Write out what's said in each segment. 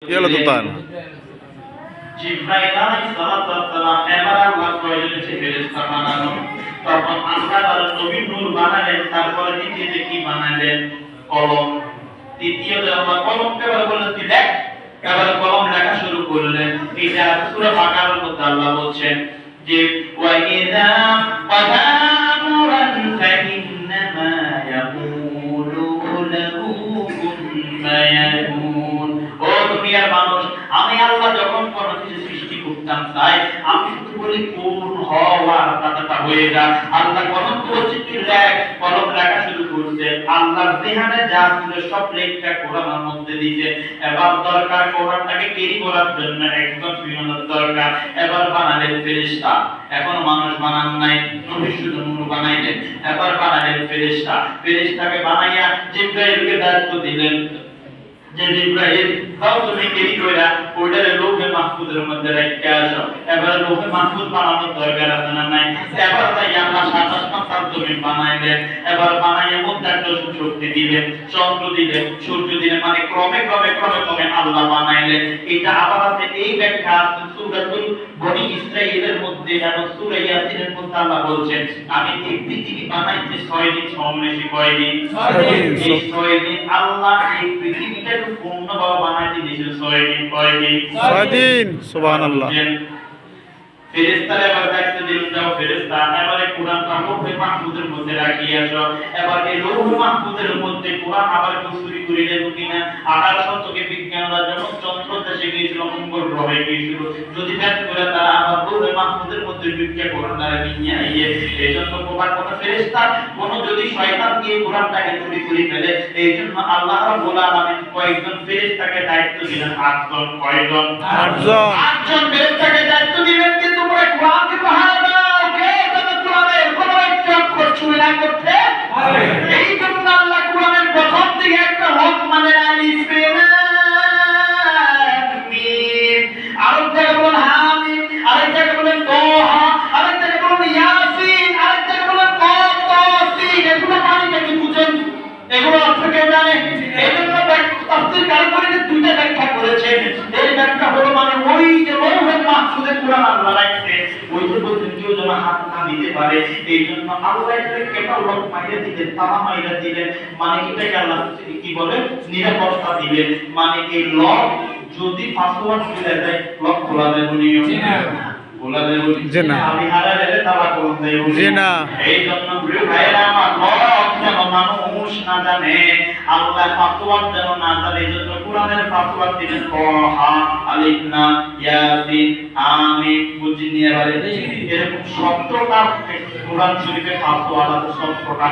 Iya tutan. জিব্রাইল আলাইহিস সালাম এবার আল্লাহ প্রয়োজনে ফেরেশতা বানানো, তখন আল্লাহ তার নবী নূর বানালেন, তারপরে দ্বিতীয়তে কি বানালেন? কলম। দ্বিতীয়তে আল্লাহ কলমকে বললেন তুই লেখ, এবার কলম লেখা শুরু করলেন। এটা সূরা বাকারার মধ্যে আল্লাহ বলছেন যে ওয়া ইযা ক্বাদা আমরান ফাইন্নামা ইয়াকুলু লাহু কুন ফায়াকুন। ও দুনিয়ার মানুষ, আমি আল্লাহ যখন কোনো কিছু সৃষ্টি করতাম চাই, আমি শুধু বলি কোন হওয়া তা হয়ে যা। আল্লাহ কলম বলছে তুই লেখ, কলম লেখা শুরু করছে। আল্লাহর যেখানে যা ছিল সব লেখা কোরআনের মধ্যে দিয়েছে। এবার দরকার কোরআনটাকে ক্যারি করার জন্য একজন ফিরানোর দরকার। এবার বানালেন ফেরেশতা। এখনো মানুষ বানান নাই, নবী শুধু নূর বানাইলেন। এবার বানালেন ফেরেশতা। ফেরেশতাকে বানাইয়া জিবরাইলকে দায়িত্ব দিলেন যে জিবরাইল তাও তুমি ক্যারি কইরা ওইটারে লৌহে মাহফুজের মধ্যে রাখতে আসো। এবার লৌহে মাহফুজ বানানোর দরকার আছে না নাই? এবার তাই আল্লাহ 27 মাস জমিন বানাইলেন। এবার বানাইয়া মধ্যে শক্তি দিলেন, চন্দ্র দিলেন, সূর্য দিলেন, মানে ক্রমে আল্লাহ বানাইলেন। এটা আবার আছে এই ব্যাখ্যা আছে সূরাতুল বনি ইসরাঈলের মধ্যে এবং সূরা ইয়াসিনের মধ্যে আল্লাহ বলছেন আমি এই পৃথিবী বানাইতে 6 দিন, সমনেশি কয় দিন? 6 দিন। এই 6 দিন আল্লাহ এই পৃথিবীটাকে পূর্ণভাবে বানাইতে দিয়েছেন 6 দিন। কয় দিন? 6 দিন। সুবহানাল্লাহ। ফেরেশতারা এবার দায়িত্ব দিলেন, যাও ফেরেশতা এবারে কোরআনটা লৌহে মাহফুজের মধ্যে রাখিয়ে আসো। এবার এই লৌহে মাহফুজের মধ্যে কোরআন আবার কেউ চুরি করে নেব কিনা? 18 শতকে বিজ্ঞানরা যখন চন্দ্র দেশে গিয়েছিল, মঙ্গল গ্রহে গিয়েছিল, যদি ব্যর্থ করে তারা আবার লৌহে মাহফুজের মধ্যে বিজ্ঞা কোরআন দ্বারা নিয়ে আইয়ে। এই জন্য প্রমাণ কোন ফেরেশতা কোন যদি শয়তান গিয়ে কোরআনটাকে চুরি করে ফেলে, এই জন্য আল্লাহ রাব্বুল আলামিন কয়েকজন ফেরেশতাকে দায়িত্ব দিলেন। 8 জন। কয়জন? 8 জন। 8 জন ফেরেশতাকে দায়িত্ব দিলেন যে তোমরা কোরআনকে পাহারা দাও। কে তবে কোরআনের কোন একটা অক্ষর চুরি না করতে পারে। এই জন্য আল্লাহ কোরআনের প্রথম দিকে একটা হক মানে আলিফ মিম, আরেক জায়গায় বলেন হামিম, আরেক জায়গায় বলেন তোহা, আরেক জায়গায় বলেন ইয়াসিন, আরেক জায়গায় বলেন তাসিন। এগুলো মানে কি বুঝেন? এগুলো অর্থ কেউ জানে? এই জন্য তাফসীর কারিগররা দুইটা ব্যাখ্যা করেছেন। এই ব্যাখ্যা হলো মানে ওই যে লৌহে মাহফুজে কোরআন আল্লাহ রাখছে, ওই যে বলছেন কেউ যেন হাত না দিতে পারে। এই জন্য আল্লাহ এটাকে কেটা লক মাইরা দিলেন, তালা মাইরা দিলেন, মানে এটাকে আল্লাহ কি বলে নিরাপত্তা দিলেন। মানে এই লক যদি পাসওয়ার্ড ভুলে যায়, লক খোলা যাবে না। বলা যায় জি না। আমি হারালে তালা খুলতে দেব জি না। এই জন্য প্রিয় ভাইরা আমার, লক যেন মানুষ না জানে, আল্লাহ পাসওয়ার্ড যেন না জানে, এই জন্য কোরআনের পাসওয়ার্ড দিলেন তোহা, আলিফ লাম ইয়াসিন আমিন। বুঝিনি এবারে এরকম 17টা কোরআন শরীফের পাসওয়ার্ড আছে 17টা।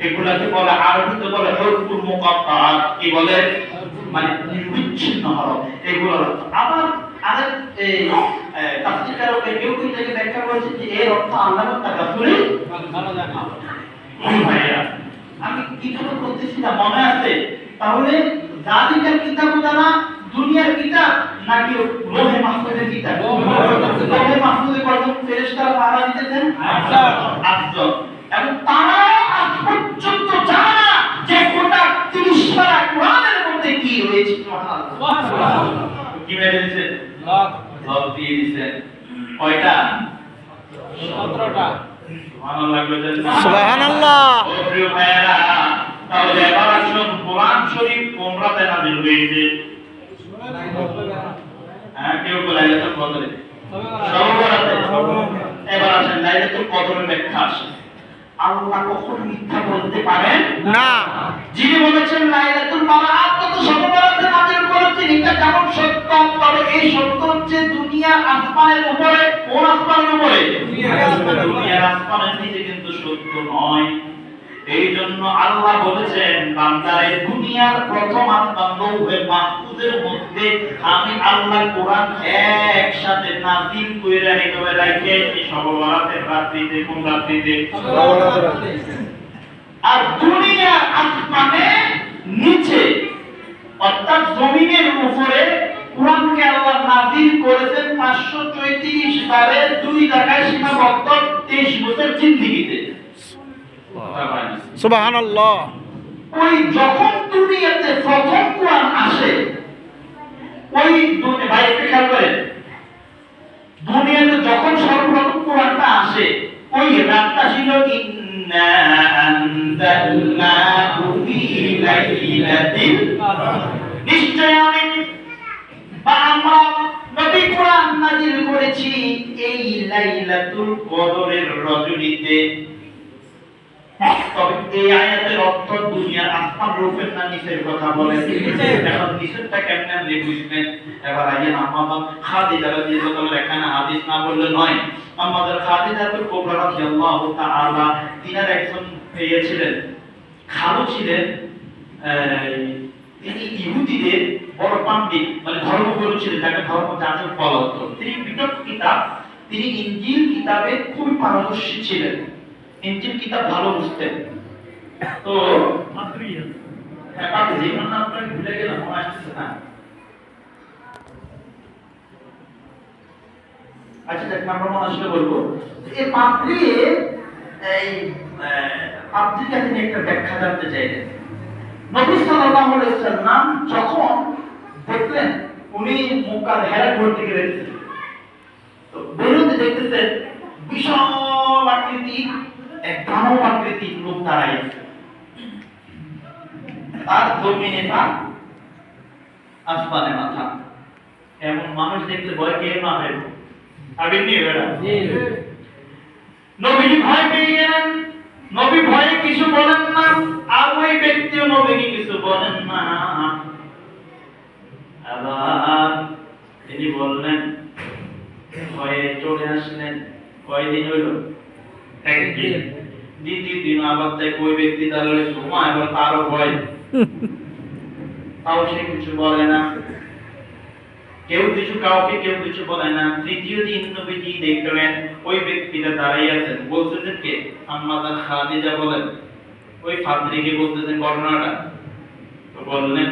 এগুলাকে বলে আরবিতে বলে হরফুল মুকাত্তাআত। কি বলে? মানে বিচ্ছিন্ন হরফ। এগুলো আবার আরেক তাফসীর কারকে কেউ এটাকে ব্যাখ্যা করেছে যে এর অর্থ আল্লাহর তাকাসুরে ভালো জানা। ভাইয়া আমি কিভাবে বলতেছি না মনে আছে? তাহলে জালিকার কিতাব জানা দুনিয়ার কিতাব নাকি লৌহে মাহফুজের কিতাব? লৌহে মাহফুজে কয়জন ফেরেশতারা পাহারা দিতেছেন? 8 জন। এবং তারা আজ পর্যন্ত জানে না যে গোটা 30 পারা কোরআনের মধ্যে কি রয়েছে। সুবহানাল্লাহ। কি মেরে দিয়েছে? লক দিয়ে দিয়েছে। কয়টা? 17টা। সুবহানাল্লাহ। ও প্রিয় ভাইরা, তাহলে এবার আসুন কোরআন শরীফ কোন রাতে নাযিল হয়েছে? কেউ বলে লাইলাতুল কদরে। সর্বরাতে। এবার আসেন লাইলাতুল কদরের ব্যাখ্যা আসেন। আল্লাহ কখনো মিথ্যা বলতে পারেন না। যিনি বলেছেন লাইলাতুল বারাত কত সর্বরাতে নাযিল করেছেন, এটা যেমন সত্য, তবে এই সত্য হচ্ছে দুনিয়ার আসমানের উপরে। কোন আসমানের উপরে? দুনিয়ার আসমানের নিচে কিন্তু সত্য নয়। এই জন্য আল্লাহ বলেছেন বান্দারে দুনিয়ার প্রথম আসমান লৌহে মাহফুজের মধ্যে আমি আল্লাহ কোরআন একসাথে নাযিল কইরা রেখে রাখেছি সর্বরাতের রাত্রিতে। কোন রাত্রিতে? সর্বরাতের রাতে। আর দুনিয়ার আসমানে নিচে অর্থাৎ জমিনের উপরে কোরআনকে আল্লাহ নাযিল করেছেন 534 বারে, 2 জায়গায় সীমাবদ্ধ 23 বছর জিন্দেগিতে। সুবহানাল্লাহ। ওই যখন দুনিয়াতে প্রথম কোরআন আসে ওই ভাই একটু খেয়াল করেন, দুনিয়াতে যখন সর্বপ্রথম কোরআনটা আসে ওই রাতটা ছিল ইন্না আনজালনাহু ফি লাইলাতিল নিশ্চয় আমি বা আমরা নবী কোরআন নাযিল করেছি এই লাইলাতুল কদরের রজনীতে। তবে এই আয়াতের অর্থ দুনিয়ার আসমান রূপের না নিচের কথা বলে। এখন নিচেরটা কেমনে আপনি বুঝবেন? এবার আইয়েন আমাদের খাদিজা রাদিয়াল্লাহু তাআলা এখানে হাদিস না বললে নয়। আমাদের খাদিজাতুল কুবরা রাদিয়াল্লাহু তাআলা তিনার একজন মেয়ে ছিলেন, খালু ছিলেন। তিনি ইহুদিদের বড় পান্ডিত মানে ধর্মগুরু ছিলেন, যাকে ধর্ম যাজক বলা হতো। তিনি বিটক কিতাব, তিনি ইনজিল কিতাবে খুবই পারদর্শী ছিলেন, ইনজিল কিতাব ভালো বুঝতেন। তো জীবন আপনাকে ভুলে গেলাম, মনে আসতেছে না। আচ্ছা দেখ আমরা মনে আসলে বলবো এই পাত্রী, এই পাত্রীর কাছে একটা ব্যাখ্যা জানতে চাইলেন। নবী সাল্লাল্লাহু আলাইহি ওয়াসাল্লাম যখন দেখলেন উনি মক্কার হেরা করতে গেলেন, তো বেরোতে দেখতেছেন বিশাল আকৃতির এক দানব আকৃতির লোক দাঁড়ায় আছে। তার জমিনে পা, আসমানে মাথা। এমন মানুষ দেখলে ভয় কে না হয়? আপনি বেড়া নবী ভয় পেয়ে গেলেন। নবী ভয়ে কিছু বলেন না, আর ওই ব্যক্তিও নবীকে কিছু বলেন না। আবার তিনি বললেন, ভয়ে চলে আসলেন। কয়দিন হইল? একদিন। দ্বিতীয় দিন আবার দেখ ওই ব্যক্তি দাঁড়ালে সময়, এবার তারও ভয়, তাও সে কিছু বলে না। কেউ কিছু কাউকে কেউ কিছু বলে না। তৃতীয় দিন নবীজি দেখলেন ওই ব্যক্তিটা দাঁড়িয়ে আছেন। বলতেছেন কে? আম্মাজান খাদিজা বলেন। ওই ফাদরিকে বলতেছেন ঘটনাটা। তো বললেন,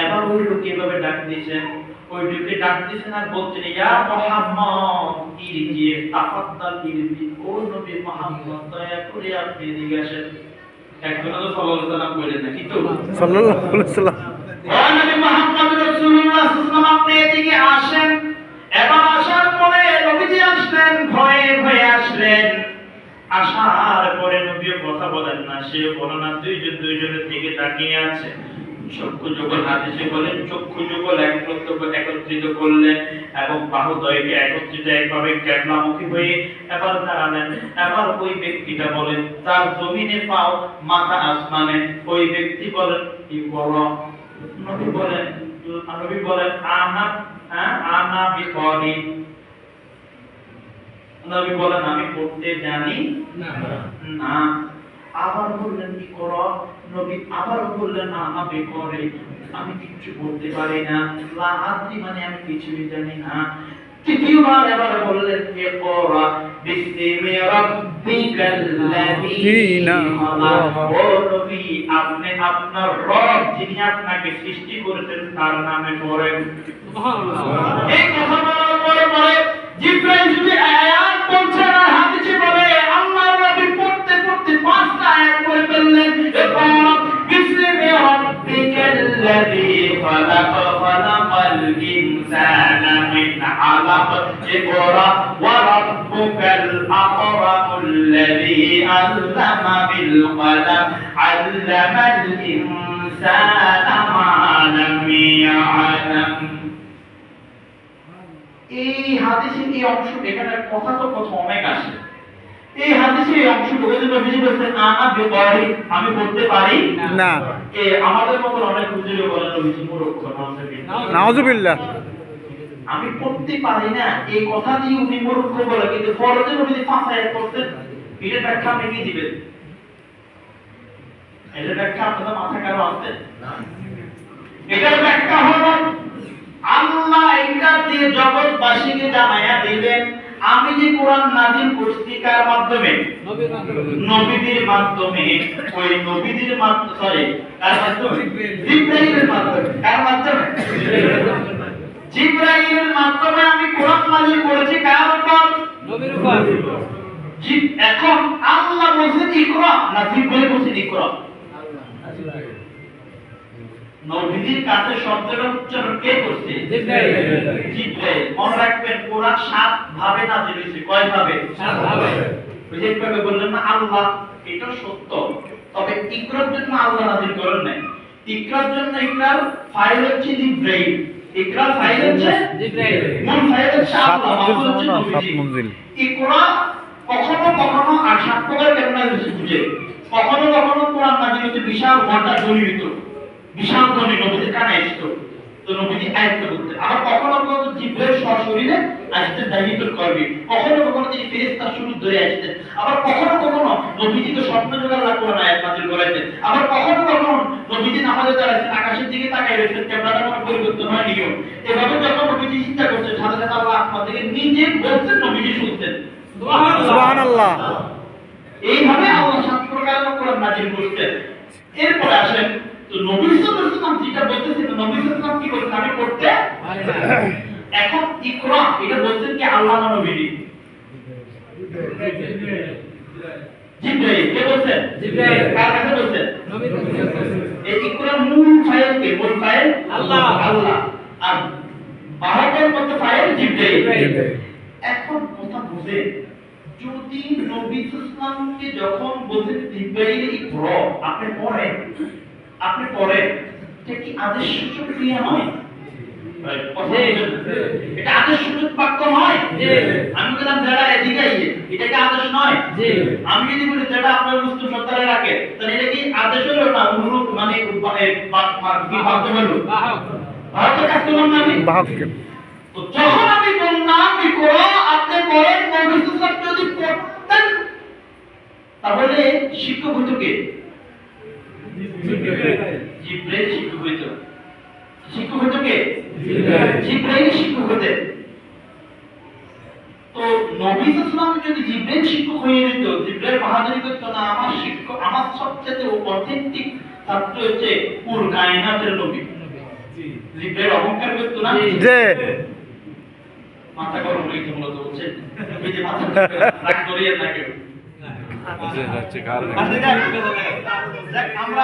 এবার ওই লোক কিভাবে ডাক দিয়েছেন? ওই লোককে ডাক দিয়েছেন আর বলছেন, ইয়া মুহাম্মদ ইরজি তাফাদ্দাল ইরজি। ও নবী মুহাম্মদ দয়া করে আপনি এদিকে আসেন। একজন তো সাল্লাল্লাহু আলাইহি ওয়াসাল্লাম বলেন না, কিন্তু সাল্লাল্লাহু আলাইহি ওয়াসাল্লাম নবী মুহাম্মদ রাসূলুল্লাহ সাল্লাল্লাহু আলাইহি ওয়াসাল্লাম আপনি এদিকে আসেন। এবার আসার পরে নবীজি আসলেন, ভয়ে ভয়ে আসলেন। আসার পরে নবীও কথা বলেন না, সেও বলেন না, দুইজনের দিকে তাকিয়ে আছে। চক্ষু যুগল হাদিসে বলেন চক্ষু যুগল একত্রিত করলেন এবং বাহুদ্বয়কে একত্রিত একভাবে কেবলামুখী হয়ে এবার দাঁড়ালেন। এবার ওই ব্যক্তিটা বলেন, তার জমিনে পাও, মাথা আসমানে। ওই ব্যক্তি বলেন, কি বলো? নবী বলেন আনা বিকরি। নবী বলেন, আমি পড়তে জানি না। আবার বললেন, কি করো? নবী আবার বললেন, আনা বিকরি, আমি কিছু বলতে পারি না। লা আদি মানে আমি কিছুই জানি না। তৃতীয়বার এবার বললেন, ইকরা বিসমি রাব্বিকাল্লাযী খালাক। ও নবী, আপনি আপনার রব যিনি আপনাকে সৃষ্টি করেছেন তার নামে পড়েন। সুবহানাল্লাহ। এই কথা বলার পরে জিবরাইল যদি আয়াত পড়ছেন আর হাদিসে বলে আল্লাহর নবী পড়তে পড়তে পাঁচটা আয়াত পড়ে ফেললেন। ইকরা বিসমি রাব্বিকাল্লাযী খালাক খালাকাল ইনসানা মিন আলাক। ইকরা ওয়া রাব্বুকাল আকরামুল্লাযী আল্লামা বিল কলাম আল্লামাল ইনসানা মা লাম ইয়ালাম। এই হাদিসের এই অংশ, এখানে কথা তো প্রথম অনেক আসে। এই হাদিসের এই অংশটুকু যদি নবীজি বলছেন আনা বিকরি, আমি বলতে পারি না। আমাদের মতো অনেক হুজুর বলেন নবীজি মূর্খ, নাউজুবিল্লাহ। আমি পড়তে পারি না এই কথা দিয়ে উনি মূর্খ বলে, কিন্তু ফরজে নবীজি ফাসায়াত করতেন। এটা ব্যাখ্যা আপনি কি দিবেন? এটা ব্যাখ্যা আপনাদের মাথা কারো আছে না? এটার ব্যাখ্যা হলো আল্লাহ এটা দিয়ে জগৎবাসীকে জানায়া দিলেন, আমি যে কোরআন নাযিল করছি কার মাধ্যমে? নবীদের মাধ্যমে। ওই নবীদের মাধ্যমে, সরি কার মাধ্যমে? জিবরাইলের মাধ্যমে। কার মাধ্যমে? জিবরাইলের মাধ্যমে আমি কোরআন নাযিল করেছি কার উপর? নবীর উপর। এখন আল্লাহ বলেন ইকরা, না জিবরাইল বলেন ইকরা? নবীজির কাছে শব্দটা উচ্চারণ কে করছে? জিবরাইল। মনে রাখবেন কোরআন 7 ভাবে নাযিল হয়েছে। কয় ভাবে? 7 ভাবে। ওই যে একটু বললেন না আল্লাহ, এটা সত্য, তবে ইকরার জন্য আল্লাহ নাযিল করেন নাই। ইকরার জন্য ইকরার ফাইল হচ্ছে জিবরাইল, ইকরার ফাইল হচ্ছে জিবরাইল, মূল ফাইল হচ্ছে আল্লাহ, মাহফুজ হচ্ছে নবীজি। ইকরা কখনো কখনো আর 7 প্রকার কেন নাযিল বুঝে, কখনো কখনো কোরআন নাযিল হচ্ছে বিশাল ঘন্টা ধ্বনিত, বিশাল ধ্বনি নবীজির কানে আসতো, তো নবীজি আয়াত করতে। আবার কখনো কখনো জিবরাইল সশরীরে আসতে দায়িত্ব করবে, কখনো কখনো তিনি ফেরেশতা শুরু ধরে আসতেন, আবার কখনো কখনো নবীজিকে স্বপ্ন যোগার আল্লাহ কোরআন আয়াত নাযিল করাইতেন, আবার কখনো কখনো নবীজি নামাজে দাঁড়াইছেন, আকাশের দিকে তাকায় রয়েছেন, ক্যামেরাটা কোনো পরিবর্তন হয়নি। এভাবে যখন নবীজি চিন্তা করছেন, সাথে সাথে আল্লাহ আসমান থেকে নিজে বলছেন, নবীজি শুনতেন। সুবহানাল্লাহ। এইভাবে আল্লাহ 7 প্রকার কোরআন নাযিল করতেন। এরপরে আসেন, তো নবী সাল্লাল্লাহু আলাইহি ওয়াসাল্লাম যেটা বলতেছেন, নবী সাল্লাল্লাহু আলাইহি ওয়াসাল্লাম কি বলছেন? আমি পড়তে পারি না। এখন ইকরা এটা বলছেন কি আল্লাহ না নবীজি? জিবরাইল। কে বলছেন? জিবরাইল। কার কাছে বলছেন? নবী বলছেন। এই ইকরার মূল ফাইল কে? মূল ফাইল আল্লাহ, আল্লাহ। আর বাহকের মধ্যে ফাইল জিবরাইল। এখন কথা বুঝে, যদি নবী সাল্লাল্লাহু আলাইহি ওয়াসাল্লামকে যখন বলছেন জিবরাইল ইকরা, আপনি পড়েন, এটা কি আদেশ সূচক ক্রিয়া নয়? এটা আদেশ সূচক বাক্য নয়? আমি বললাম যারা এদিকে আইয়ে, এটা কি আদেশ নয়? আমি যদি বলি যারা আপনার বস্তু সত্তারে রাখে, তাহলে এটা কি আদেশ হলো না অনুরূপ, মানে কি বাক্য হলো? বাহকের কাজ করলাম না আমি? বাহককে। তো যখন আমি বললাম ইকরা, আপনি পড়েন, নবী সাল্লাল্লাহু আলাইহি ওয়াসাল্লাম যদি পড়তেন, তাহলে শিক্ষক হতো কে? জিবরাইল শিক্ষক হইতো। শিক্ষক হইতো কে? জিবরাইল শিক্ষক হতেন। তো নবী সাল্লাল্লাহু আলাইহি ওয়াসাল্লাম যদি জিবরাইল শিক্ষক হয়ে যেত, জিবরাইল বাহাদুরি করতো না, আমার শিক্ষক, আমার সবচেয়ে অথেন্টিক ছাত্র হচ্ছে পুর কায়নাতের নবী। জিবরাইল অহংকার করতো না? জি। মাথা গরম হইতো মূলত বলছেন, এই যে মাথা রাগ করিয়ে না কেউ। আমরা